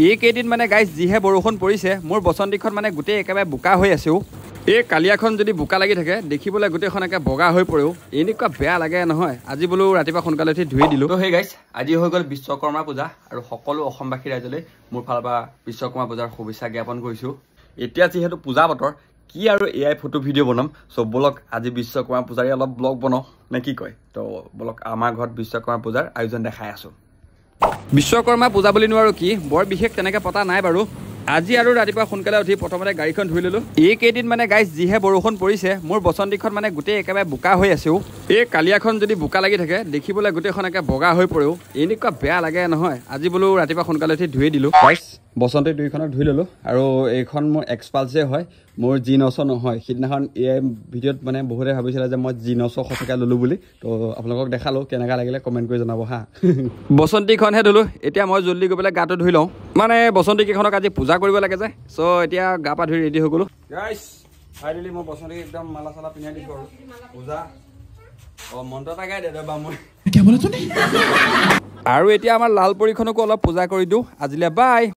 এই কেইদিন মানে গাইজ যিহে বৰষুণ পৰিছে মোৰ বসন্তীখন মানে গোটেই একেবাৰে বোকা হৈ আছেও এই কালিয়াখন যদি বোকা লাগি থাকে দেখিবলৈ গোটেইখন একে বগা হৈ পৰেও এনেকুৱা বেয়া লাগে নহয় আজি বোলো ৰাতিপুৱা সোনকালে উঠি ধুই দিলো তো হে গাইজ আজি হৈ গ'ল বিশ্বকৰ্মা পূজা আৰু সকলো অসমবাসী ৰাইজলৈ মোৰ ফালৰ পৰা বিশ্বকৰ্মা পূজাৰ শুভেচ্ছা জ্ঞাপন কৰিছোঁ এতিয়া যিহেতু পূজা বতৰ কি আৰু এআই ফটো ভিডিঅ' বনাম সব বলক আজি বিশ্বকৰ্মা পূজাৰী অলপ ব্লগ বনাওঁ নে কি কয় তো বলক আমাৰ ঘৰত বিশ্বকৰ্মা পূজাৰ আয়োজন দেখাই আছোঁ বিশ্বকৰ্মা পূজা বুলি নোৱাৰো কি বৰ বিশেষ তেনেকৈ পতা নাই বাৰু আজি আৰু ৰাতিপুৱা সোনকালে উঠি প্ৰথমতে গাড়ীখন ধুই ল'লোঁ এই কেইদিন মানে গাইজ যিহে বৰষুণ পৰিছে মোৰ বসন্তীখন মানে গোটেই একেবাৰে বোকা হৈ আছেও এই কালিয়াখন যদি বোকা লাগি থাকে দেখিবলৈ গোটেইখন একে বগা হৈ পৰেও এনেকুৱা বেয়া লাগে নহয় আজি বোলো ৰাতিপুৱা সোনকালে উঠি ধুই দিলোঁ গাইজ বসন্তী দুইখনক ধুই ল'লোঁ আৰু এইখন মোৰ এক্সপালছে হয় মোৰ G900 নহয় সিদিনাখন এই ভিডিঅ'ত মানে বহুতে ভাবিছিলে যে মই G900 সঁচাকৈ ল'লোঁ বুলি তো আপোনালোকক দেখালোঁ কেনেকুৱা লাগিলে কমেণ্ট কৰি জনাব হা বসন্তীখনহে ধুলোঁ এতিয়া মই জল্দি গৈ পেলাই গাটো ধুই লওঁ মানে বসন্তীকেইখনক আজি পূজা কৰিব লাগে যে চ' এতিয়া গা পা ধুই ৰেডি হৈ গ'লোঁ গাইজ ফাইনেলি মই বসন্তীক একদম মালা চালা পিন্ধাই দিছোঁ আৰু পূজা অঁ মন্ত্ৰ এটা গাই দে বা মই আৰু এতিয়া আমাৰ লালপৰীখনকো অলপ পূজা কৰি দিওঁ আজিলৈ বাই